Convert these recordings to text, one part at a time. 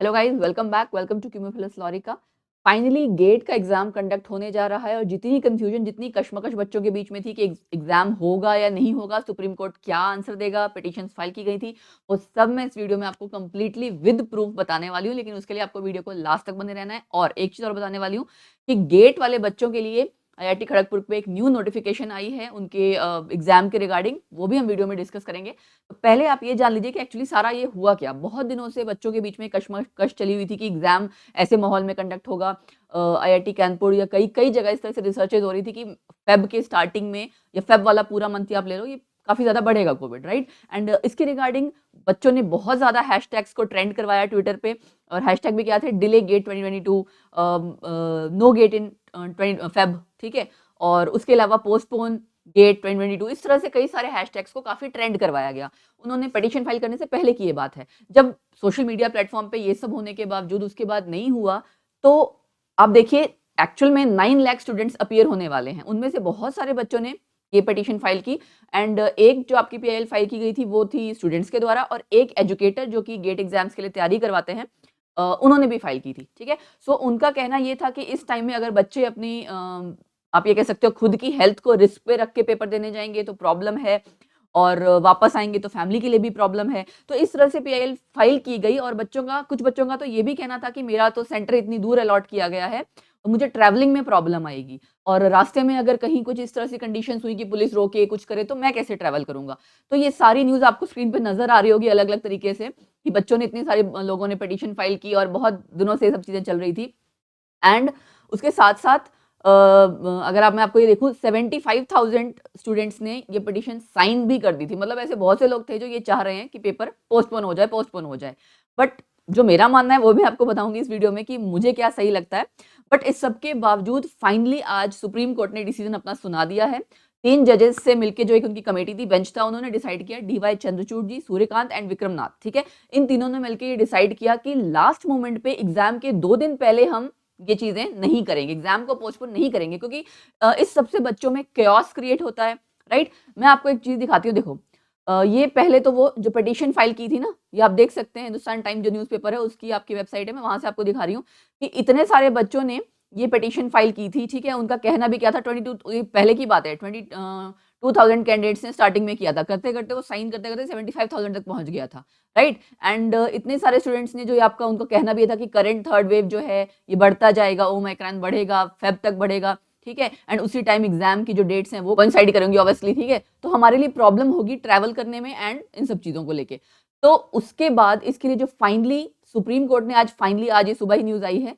Hello guys, welcome back, welcome to क्यूम्यूफिलस लॉरिका। Finally GATE का एग्जाम कंडक्ट होने जा रहा है और जितनी कंफ्यूजन, जितनी कश्मकश बच्चों के बीच में थी कि एग्जाम होगा या नहीं होगा, सुप्रीम कोर्ट क्या आंसर देगा, पिटीशंस फाइल की गई थी, वो सब मैं इस वीडियो में आपको कंप्लीटली विद प्रूफ बताने वाली हूँ। लेकिन उसके लिए आपको वीडियो को लास्ट तक बने रहना है। और एक चीज और बताने वाली हूँ कि गेट वाले बच्चों के लिए आईआईटी खड़गपुर पे एक न्यू नोटिफिकेशन आई है उनके एग्जाम के रिगार्डिंग, वो भी हम वीडियो में डिस्कस करेंगे। तो पहले आप ये जान लीजिए कि एक्चुअली सारा ये हुआ क्या। बहुत दिनों से बच्चों के बीच में कश्मकश चली हुई थी कि एग्जाम ऐसे माहौल में कंडक्ट होगा। आईआईटी कानपुर या कई कई जगह इस तरह से रिसर्चेज हो रही थी कि फेब के स्टार्टिंग में या फेब वाला पूरा मंथ आप ले लो, ये काफी ज्यादा बढ़ेगा कोविड, राइट। एंड इसके रिगार्डिंग बच्चों ने बहुत ज्यादा हैशटैग्स को ट्रेंड करवाया ट्विटर पे। और हैशटैग भी क्या थे? Delay GATE 2022, no GATE in Feb, ठीक है। और उसके अलावा पोस्टपोन गेट 2022, इस तरह से कई सारे हैशटैग्स को काफी ट्रेंड करवाया गया। उन्होंने पिटीशन फाइल करने से पहले की ये बात है। जब सोशल मीडिया प्लेटफॉर्म पे ये सब होने के बावजूद उसके बाद नहीं हुआ, तो आप देखिए एक्चुअल में 9 लाख स्टूडेंट्स अपीयर होने वाले हैं। उनमें से बहुत सारे बच्चों ने ये पिटीशन फाइल की। एंड एक जो आपकी पीआईएल फाइल की गई थी वो थी स्टूडेंट्स के द्वारा, और एक एजुकेटर जो कि गेट एग्जाम्स के लिए तैयारी करवाते हैं, उन्होंने भी फाइल की थी, ठीक है। सो उनका कहना ये था कि इस टाइम में अगर बच्चे अपनी आप ये कह सकते हो खुद की हेल्थ को रिस्क पे रख के पेपर देने जाएंगे तो प्रॉब्लम है, और वापस आएंगे तो फैमिली के लिए भी प्रॉब्लम है। तो इस तरह से पीआईएल फाइल की गई। और कुछ बच्चों का तो ये भी कहना था कि मेरा तो सेंटर इतनी दूर अलॉट किया गया है तो मुझे ट्रैवलिंग में प्रॉब्लम आएगी, और रास्ते में अगर कहीं कुछ इस तरह से कंडीशंस हुई कि पुलिस रोके कुछ करे तो मैं कैसे ट्रैवल करूंगा। तो ये सारी न्यूज आपको स्क्रीन पे नजर आ रही होगी अलग अलग तरीके से कि बच्चों ने, इतने सारे लोगों ने पिटीशन फाइल की और बहुत दिनों से ये सब चीजें चल रही थी। एंड उसके साथ साथ अगर मैं आपको ये देखूं, 75,000 स्टूडेंट्स ने ये पिटीशन साइन भी कर दी थी। मतलब ऐसे बहुत से लोग थे जो ये चाह रहे हैं कि पेपर पोस्टपोन हो जाए, पोस्टपोन हो जाए। बट जो मेरा मानना है वो भी आपको बताऊंगी इस वीडियो में कि मुझे क्या सही लगता है। बट इस सब के बावजूद फाइनली आज सुप्रीम कोर्ट ने डिसीजन अपना सुना दिया है। 3 जजेस से मिलकर जो एक उनकी कमेटी थी, बेंच था, उन्होंने डिसाइड किया, डीवाई चंद्रचूड़ जी, सूर्यकांत एंड विक्रमनाथ, ठीक है। इन तीनों ने मिलकर ये डिसाइड किया कि लास्ट मोमेंट पे एग्जाम के 2 दिन पहले हम ये चीजें नहीं करेंगे, एग्जाम को पोस्टपोन नहीं करेंगे, क्योंकि इस सबसे बच्चों में केओस क्रिएट होता है, राइट। मैं आपको एक चीज दिखाती हूँ, देखो। ये पहले तो वो जो पिटीशन फाइल की थी ना, ये आप देख सकते हैं, हिंदुस्तान टाइम जो न्यूज़पेपर है उसकी आपकी वेबसाइट है, मैं वहां से आपको दिखा रही हूँ कि इतने सारे बच्चों ने ये पिटीशन फाइल की थी, ठीक है। उनका कहना भी क्या था, 22, ये पहले की बात है, 22,000 कैंडिडेट्स ने स्टार्टिंग में किया था, करते करते वो साइन करते करते 75,000 तक पहुंच गया था, राइट। एंड इतने सारे स्टूडेंट्स ने, जो ये आपका उनका कहना भी था कि करंट थर्ड वेव जो है ये बढ़ता जाएगा, ओमिक्रॉन बढ़ेगा, फेब तक बढ़ेगा, ठीक है। एंड उसी टाइम एग्जाम की जो डेट्स हैं वो कोइंसाइड करेंगी ऑब्वियसली, ठीक है। तो हमारे लिए प्रॉब्लम होगी ट्रैवल करने में एंड इन सब चीजों को लेके। तो उसके बाद इसके लिए जो फाइनली सुप्रीम कोर्ट ने आज ये सुबह ही न्यूज आई है,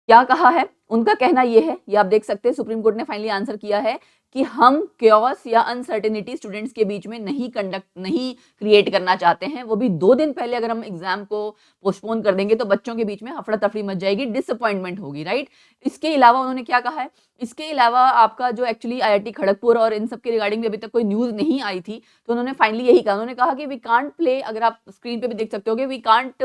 क्या कहा है। उनका कहना यह है, ये आप देख सकते हैं, सुप्रीम कोर्ट ने फाइनली आंसर किया है कि हम क्योस या अनसर्टेनिटी स्टूडेंट्स के बीच में नहीं क्रिएट करना चाहते हैं। वो भी 2 दिन पहले अगर हम एग्जाम को पोस्टपोन कर देंगे तो बच्चों के बीच में हफड़ा तफड़ी मच जाएगी, डिसअपॉइंटमेंट होगी, राइट। इसके अलावा उन्होंने क्या कहा है, इसके अलावा आपका जो एक्चुअली आईआईटी खड़गपुर और इन सब के रिगार्डिंग भी अभी तक कोई न्यूज नहीं आई थी, तो उन्होंने फाइनली यही कहा। उन्होंने कहा कि वी कांट प्ले, अगर आप स्क्रीन पे भी देख सकते हो, we can't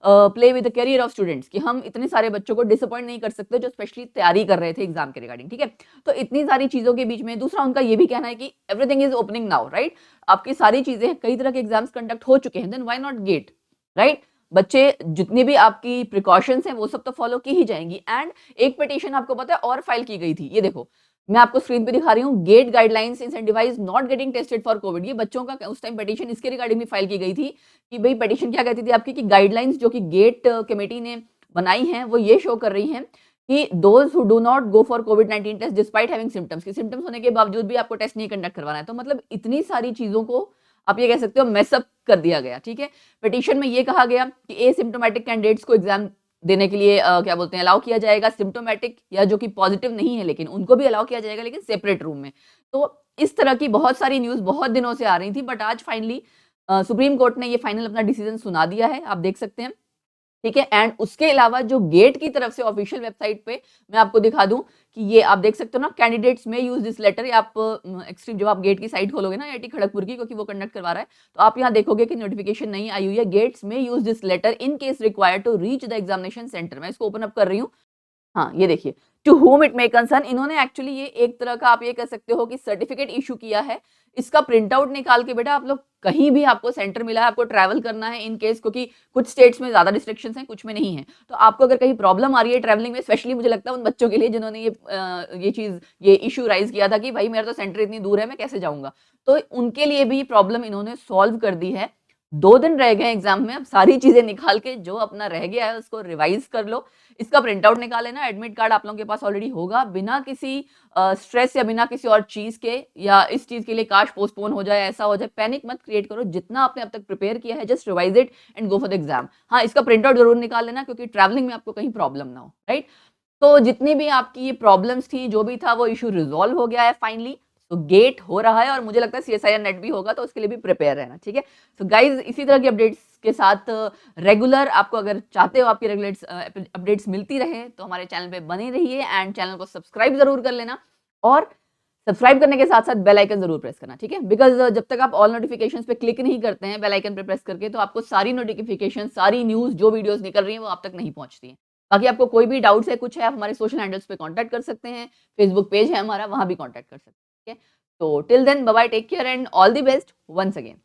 play with the career of students, कि हम इतने सारे बच्चों को डिसअपॉइंट नहीं कर सकते जो स्पेशली तैयारी कर रहे थे एग्जाम के रिगार्डिंग, ठीक है। तो इतनी सारी चीजों के बीच में दूसरा उनका ये भी कहना है कि everything is opening now, right. आपकी सारी चीजें, कई तरह के एग्जाम्स कंडक्ट हो चुके हैं, then why not GATE, right. बच्चे जितनी भी आपकी प्रिकॉशंस हैं वो सब तो फॉलो की ही जाएंगी। एंड एक पिटीशन आपको पता है और फाइल की गई थी, ये देखो, मैं आपको स्क्रीन पे दिखा रही हूँ, GATE guidelines incentivise not getting tested for COVID. ये बच्चों का उस टाइम पिटीशन इसके रिगार्डिंग भी फाइल की गई थी कि भाई पिटीशन क्या कहती थी आपकी, कि गाइडलाइंस जो कि गेट कमेटी ने बनाई हैं वो ये शो कर रही हैं कि those who do not go for कोविड-19 टेस्ट डिस्पाइट हैविंग सिम्टम्स, की सिम्टम्स होने के बावजूद भी आपको टेस्ट नहीं कंडक्ट करवाना है। तो मतलब इतनी सारी चीजों को आप ये कह सकते हो मेसअप कर दिया गया, ठीक है। पिटीशन में ये कहा गया कि एसिम्प्टोमेटिक कैंडिडेट्स को एग्जाम देने के लिए क्या बोलते हैं, अलाउ किया जाएगा। सिम्प्टोमेटिक या जो कि पॉजिटिव नहीं है लेकिन उनको भी अलाउ किया जाएगा, लेकिन सेपरेट रूम में। तो इस तरह की बहुत सारी न्यूज बहुत दिनों से आ रही थी, बट आज फाइनली सुप्रीम कोर्ट ने ये फाइनल अपना डिसीजन सुना दिया है, आप देख सकते हैं, ठीक है। एंड उसके अलावा जो गेट की तरफ से ऑफिशियल वेबसाइट पे मैं आपको दिखा दूं कि ये आप देख सकते हो ना, कैंडिडेट्स में यूज दिस लेटर। आप एक्सट्रीम जब आप गेट की साइट खोलोगे ना आईआईटी खड़गपुर की, क्योंकि वो कंडक्ट करवा रहा है, तो आप यहाँ देखोगे कि नोटिफिकेशन नहीं आई हुई है, गेट्स में use this letter in case required to reach the examination centre. मैं इसको ओपन अप कर रही हूँ, हाँ ये देखिए, to whom it may concern. इन्होंने एक्चुअली ये एक तरह का आप ये कह सकते हो कि सर्टिफिकेट इशू किया है इसका प्रिंट आउट निकाल के बेटा आप लोग कहीं भी आपको सेंटर मिला है, आपको ट्रैवल करना है इन केस, क्योंकि कुछ स्टेट्स में ज़्यादा रिस्ट्रिक्शंस हैं, कुछ में नहीं है। तो आपको अगर कहीं प्रॉब्लम आ रही है ट्रैवलिंग में, स्पेशली मुझे लगता है उन बच्चों के लिए जिन्होंने ये इश्यू राइज़ किया था कि भाई मेरा तो सेंटर इतनी दूर है, मैं कैसे जाऊँगा? तो उनके लिए भी प्रॉब्लम इन्होंने सॉल्व कर दी है। 2 दिन रह गए एग्ज़ाम में, अब सारी चीज़ें निकाल के जो अपना रह गया है उसको रिवाइज़ कर लो। इसका प्रिंट आउट निकाल लेना, एडमिट कार्ड आप लोगों के पास ऑलरेडी होगा, बिना किसी स्ट्रेस या बिना किसी और चीज़ के, या इस चीज़ के लिए काश पोस्टपोन हो जाए, ऐसा हो जाए, पैनिक मत क्रिएट करो। जितना आपने अब तक प्रिपेयर किया है, just revise it and go for the exam. हाँ, इसका प्रिंट आउट ज़रूर निकाल लेना, क्योंकि ट्रैवलिंग में आपको कहीं प्रॉब्लम ना हो, राइट? तो जितनी भी आपकी ये प्रॉब्लम्स थी, जो भी था, वो इश्यू रिज़ॉल्व हो गया है फाइनली। तो गेट हो रहा है और मुझे लगता है सीएसआईआर नेट भी होगा, तो उसके लिए भी प्रिपेयर रहना, ठीक है? सो गाइज़, इसी तरह की अपडेट्स के साथ रेगुलर आपको, अगर चाहते हो आपकी रेगुलेट्स अपडेट्स मिलती रहे, तो हमारे चैनल पे बने रहिए एंड चैनल को सब्सक्राइब ज़रूर कर लेना, और सब्सक्राइब करने के साथ-साथ बेल आइकन ज़रूर प्रेस करना, ठीक है? बिकॉज़ जब तक आप ऑल नोटिफ़िकेशंस पे क्लिक नहीं करते हैं बेल आइकन पे प्रेस करके, तो आपको सारी नोटिफ़िकेशन, सारी न्यूज़, जो वीडियोज़ निकल रही हैं, वो आप तक नहीं पहुँचती हैं। बाकी आपको कोई भी डाउट्स है, कुछ है, आप हमारे सोशल हैंडल्स पे कॉन्टैक्ट कर सकते हैं। फेसबुक पेज है हमारा, वहाँ भी कॉन्टैक्ट कर सकते हैं, ठीक है? तो till then bye bye, take care and all the best once again.